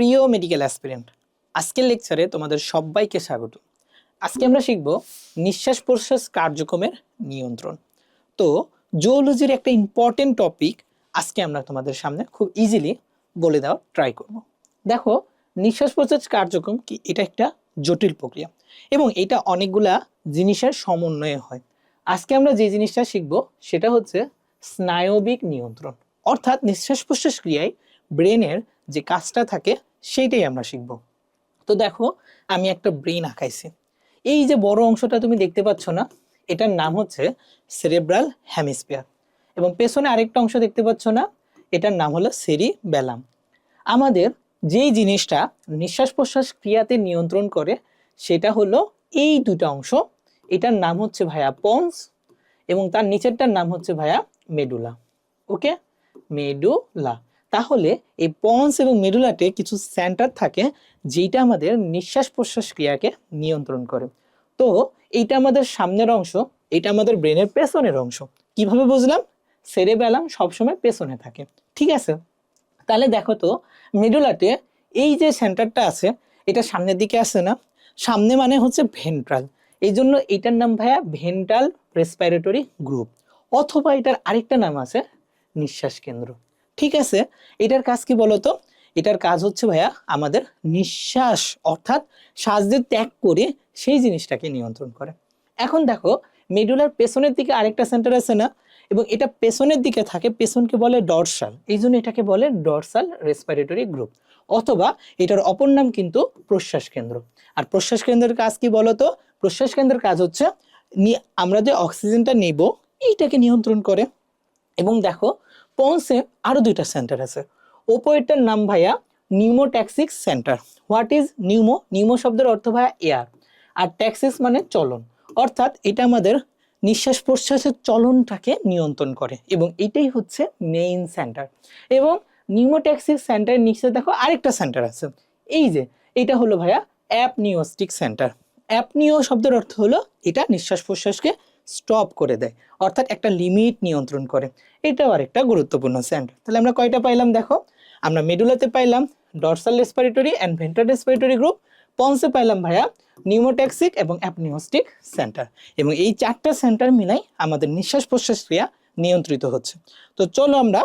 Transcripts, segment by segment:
প্রিয় medical aspirant, আজকের লেকচারে তোমাদের সবাইকে স্বাগত। আজকে আমরা শিখব নিঃশ্বাস প্রশ্বাস কার্যক্রমের নিয়ন্ত্রণ। তো জুওলজির একটা ইম্পর্টেন্ট টপিক আজকে আমরা তোমাদের সামনে খুব ইজিলি বলে দেওয়ার ট্রাই করব। দেখো, নিঃশ্বাস প্রশ্বাস কার্যক্রম কি, এটা একটা জটিল প্রক্রিয়া এবং এটা অনেকগুলা জিনিসের সমন্বয়ে হয়। আজকে আমরা যে জিনিসটা শিখব সেটা হচ্ছে স্নায়বিক নিয়ন্ত্রণ, অর্থাৎ নিঃশ্বাস প্রশ্বাস ক্রিয়ায় ব্রেনের যে কাজটা থাকে সেইটাই আমরা শিখব। তো দেখো, আমি একটা ব্রেন আঁকাইছি। এই যে বড় অংশটা তুমি দেখতে পাচ্ছ না, এটার নাম হচ্ছে সেরেব্রাল হেমিস্ফিয়ার, এবং পেছনে আরেকটা অংশ দেখতে পাচ্ছ না, এটার নাম হলো সেরিবেলাম। আমাদের যেই জিনিসটা নিঃশ্বাস প্রশ্বাস ক্রিয়াতে নিয়ন্ত্রণ করে সেটা হলো এই দুটো অংশ। এটার নাম হচ্ছে ভাইয়া পন্স এবং তার নিচেরটার নাম হচ্ছে ভাইয়া মেডুলা। ওকে, মেডুলা। তাহলে এই পন্স এবং মেডুলাতে কিছু সেন্টার থাকে যেটা আমাদের নিঃশ্বাস প্রশ্বাস ক্রিয়াকে নিয়ন্ত্রণ করে। তো এইটা আমাদের সামনের অংশ, এটা আমাদের ব্রেনের পেছনের অংশ। কিভাবে বুঝলাম? সেরেবেলাম সবসময় পেছনে থাকে, ঠিক আছে? তাহলে দেখো তো, মেডুলাতে এই যে সেন্টারটা আছে এটা সামনের দিকে আছে না? সামনে মানে হচ্ছে ভেন্ট্রাল, এই জন্য এটার নাম ভাইয়া ভেন্ট্রাল রেসপিরেটরি গ্রুপ, অথবা এটার আরেকটা নাম আছে নিঃশ্বাস কেন্দ্র। ঠিক আছে, এটার কাজ কি বলতো? এটার কাজ হচ্ছে ভাইয়া আমাদের নিঃশ্বাস অর্থাৎ শ্বাস যে ত্যাগ করে সেই জিনিসটাকে নিয়ন্ত্রণ করে। এখন দেখো, মেডুলার পেছনের দিকে আরেকটা সেন্টার আছে না, এবং এটা পেছনের দিকে থাকে, পেছনকে বলে ডরসাল, এই জন্য এটাকে বলে ডরসাল রেসপিরেটরি গ্রুপ, অথবা এটার অপর নাম কিন্তু প্রশ্বাস কেন্দ্র। আর প্রশ্বাস কেন্দ্রের কাজ কি বলতো? প্রশ্বাস কেন্দ্রের কাজ হচ্ছে আমরা যে অক্সিজেনটা নেব এইটাকে নিয়ন্ত্রণ করে। এবং দেখো, পন্সে আরো দুইটা সেন্টার আছে। ওপরেরটার নাম ভাইয়া নিউমোট্যাক্সিক centre. What is pneumo? Pneumo শব্দের অর্থ ভাইয়া এয়ার, আর ট্যাক্সিস মানে চলন, অর্থাৎ এটা আমাদের নিঃশ্বাস প্রশ্বাসের চলনটাকে নিয়ন্ত্রণ করে, এবং এটাই হচ্ছে মেইন সেন্টার। এবং নিউমোট্যাক্সিক সেন্টারের নিচে দেখো আরেকটা সেন্টার আছে, এই যে এটা হলো ভাইয়া অ্যাপনিওস্টিক সেন্টার। অ্যাপনিও শব্দের অর্থ হলো এটা নিঃশ্বাস প্রশ্বাসকে স্টপ করে দেয়, অর্থাৎ একটা লিমিট নিয়ন্ত্রণ করে। এটাও আরেকটা গুরুত্বপূর্ণ সেন্টার। তাহলে আমরা কয়টা পাইলাম? দেখো, আমরা মেডুলাতে পাইলাম dorsal respiratory and ventral respiratory group, পন্সে পাইলাম ভাইয়া নিউমোট্যাক্সিক এবং অ্যাপনিওস্টিক সেন্টার, এবং এই চারটা সেন্টার মিলাই আমাদের নিঃশ্বাস প্রশ্বাস ক্রিয়া নিয়ন্ত্রিত হচ্ছে। তো চলো আমরা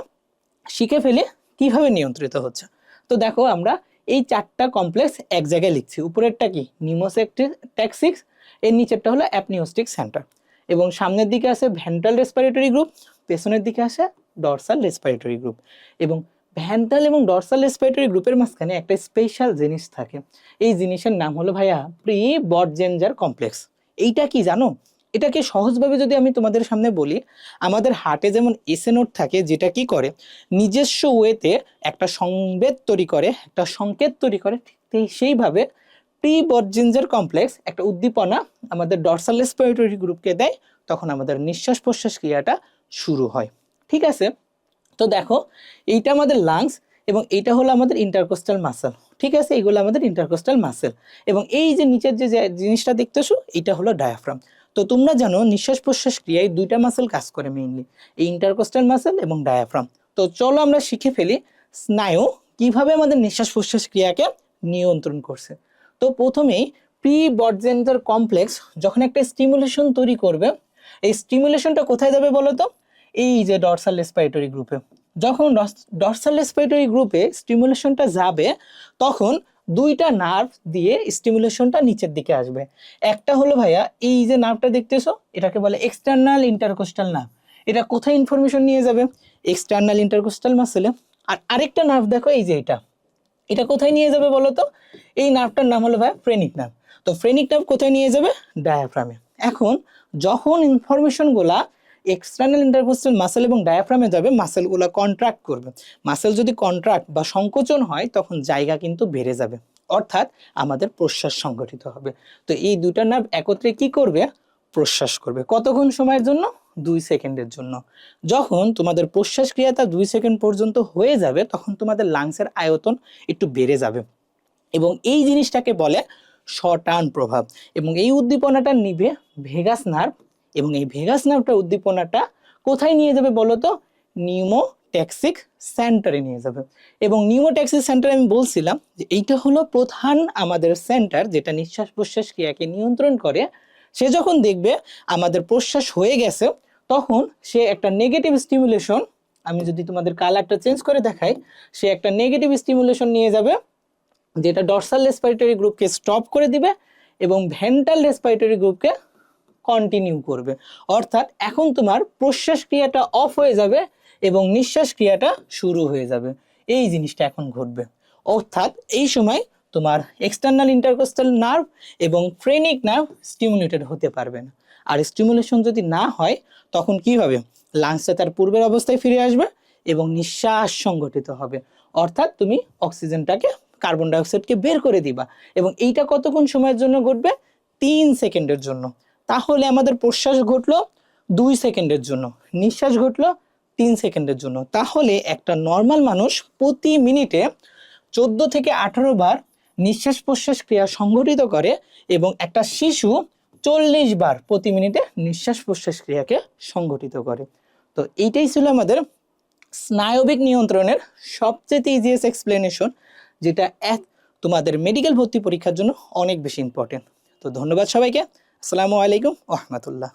শিখে ফেলি কিভাবে নিয়ন্ত্রিত হচ্ছে। তো দেখো, আমরা এই চারটা কমপ্লেক্স এক জায়গায় লিখছি। উপরেরটা কি? নিউমোট্যাক্সিক, এর নিচেরটা হলো অ্যাপনিওস্টিক সেন্টার, এবং সামনের দিকে আছে ভেন্ট্রাল রেসপিরেটরি গ্রুপ, পেছনের দিকে আসে ডরসাল রেসপিরেটরি গ্রুপ। এবং ভেন্ট্রাল এবং ডরসাল রেসপিরেটরি গ্রুপের মাঝখানে একটা স্পেশাল জিনিস থাকে, এই জিনিসের নাম হলো ভাইয়া প্রি বর্জেনজার কমপ্লেক্স। এইটা কি জানো? এটাকে সহজভাবে যদি আমি তোমাদের সামনে বলি, আমাদের হার্টে যেমন এসএ নোড থাকে, যেটা কি করে নিজস্ব ওয়েতে একটা সংবেদ তৈরি করে, একটা সংকেত তৈরি করে, ঠিক সেইভাবে প্রি বর্জেনজার কমপ্লেক্স একটা উদ্দীপনা আমাদের ডরসাল রেসপিরেটরি গ্রুপকে দেয়, তখন আমাদের নিঃশ্বাস প্রশ্বাস ক্রিয়াটা শুরু হয়। ঠিক আছে, তো দেখো, এইটা আমাদের লাংস এবং এইটা হলো আমাদের ইন্টারকোস্টাল মাসেল। ঠিক আছে, এইগুলো আমাদের ইন্টারকোস্টাল মাসেল, এবং এই যে নিচের যে জিনিসটা দেখতেছো এটা হলো ডায়াফ্রাম। তো তোমরা জানো নিঃশ্বাস প্রশ্বাস ক্রিয়ায় দুইটা মাসেল কাজ করে মেইনলি, এই ইন্টারকোস্টাল মাসেল এবং ডায়াফ্রাম। তো চলো আমরা শিখে ফেলি স্নায়ু কিভাবে আমাদের নিঃশ্বাস প্রশ্বাস ক্রিয়াকে নিয়ন্ত্রণ করছে। তো প্রথমেই প্রি বর্জেনজার কমপ্লেক্স যখন একটা স্টিমুলেশন তৈরি করবে, এই স্টিমুলেশনটা কোথায় যাবে বলো তো? এই যে ডরসাল রেসপিরেটরি গ্রুপে। যখন ডরসাল রেসপিরেটরি গ্রুপে স্টিমুলেশনটা যাবে, তখন দুইটা নার্ভ দিয়ে স্টিমুলেশনটা নিচের দিকে আসবে। একটা হলো ভাইয়া এই যে নার্ভটা দেখতেছো, এটাকে বলে এক্সটার্নাল ইন্টারকোস্টাল নার্ভ। এটা কোথায় ইনফরমেশন নিয়ে যাবে? External intercostal মাসেলে। আর আরেকটা নার্ভ দেখো, এই যে এটা কোথায় নিয়ে যাবে বলো তো? এই নার্ভটার নাম হলো ভাইয়া ফ্রেনিক নার্ভ। তো ফ্রেনিক নার্ভ কোথায় নিয়ে যাবে? ডায়াফ্রামে। এখন যখন ইনফরমেশন গুলা এক্সটার্নাল ইন্টারকোস্টাল মাসেল এবং ডায়াফ্রামে যাবে, মাসেলগুলো কন্ট্রাক্ট করবে। মাসেল যদি কন্ট্রাক্ট বা সংকোচন হয়, তখন জায়গা কিন্তু বেড়ে যাবে, অর্থাৎ আমাদের প্রশ্বাস সংগঠিত হবে। তো এই দুটা নার্ভ একত্রে কি করবে? প্রশ্বাস করবে। কতক্ষণ সময়ের জন্য? 2 সেকেন্ডের জন্য। যখন তোমাদের প্রশ্বাস ক্রিয়াটা 2 সেকেন্ড পর্যন্ত হয়ে যাবে, তখন তোমাদের লাংসের আয়তন একটু বেড়ে যাবে, এবং এই জিনিসটাকে বলে শটান প্রভাব। এবং এই উদ্দীপনাটা নিবে ভেগাস নার্ভ, এবং এই ভেগাস নার্ভটা উদ্দীপনাটা কোথায় নিয়ে যাবে বলো তো? নিউমো ট্যাক্সিক সেন্টারে নিয়ে যাবে। এবং নিউমোট্যাক্সিক সেন্টার আমি বলছিলাম যে এইটা হলো প্রধান আমাদের সেন্টার যেটা নিঃশ্বাস প্রশ্বাস ক্রিয়াকে নিয়ন্ত্রণ করে। সে যখন দেখবে আমাদের প্রশ্বাস হয়ে গেছে, তখন সে একটা নেগেটিভ স্টিমুলেশন, আমি যদি তোমাদের কালারটা চেঞ্জ করে দেখাই, সে একটা নেগেটিভ স্টিমুলেশন নিয়ে যাবে যেটা ডর্সাল রেসপিরেটরি গ্রুপকে স্টপ করে দিবে এবং ভেন্ট্রাল রেসপিরেটরি গ্রুপকে কন্টিনিউ করবে। অর্থাৎ এখন তোমার প্রশ্বাস ক্রিয়াটা অফ হয়ে যাবে এবং নিঃশ্বাস ক্রিয়াটা শুরু হয়ে যাবে। এই জিনিসটা এখন ঘটবে। অর্থাৎ এই সময় তোমার এক্সটার্নাল ইন্টারকোস্টাল নার্ভ এবং ফ্রেনিক নার্ভ স্টিমুলেটেড হতে পারবে না। আর স্টিমুলেশন যদি না হয় তখন কি হবে, লাংসে তার পূর্বের অবস্থায় ফিরে আসবে এবং নিঃশ্বাস সংগঠিত হবে। অর্থাৎ তুমি অক্সিজেনটাকে, কার্বন ডাইঅক্সাইডকে বের করে দিবা। এবং এইটা কতক্ষণ সময়ের জন্য ঘটবে? 3 সেকেন্ডের জন্য। তাহলে আমাদের প্রশ্বাস ঘটলো 2 সেকেন্ডের জন্য, নিঃশ্বাস ঘটলো 3 সেকেন্ডের জন্য। তাহলে একটা নর্মাল মানুষ প্রতি মিনিটে 14 থেকে 18 বার নিঃশ্বাস প্রশ্বাস ক্রিয়া সংঘটিত করে এবং একটা শিশু 40 বার প্রতি মিনিটে নিঃশ্বাস প্রশ্বাস ক্রিয়াকে সংঘটিত করে। তো এইটাই ছিল আমাদের স্নায়বিক নিয়ন্ত্রণের সবচেয়ে ইজিয়েস্ট এক্সপ্লেনেশন, যেটা তোমাদের মেডিকেল ভর্তি পরীক্ষার জন্য অনেক বেশি ইম্পর্টেন্ট। তো ধন্যবাদ সবাইকে। আসসালামু আলাইকুম ওয়া রাহমাতুল্লাহ।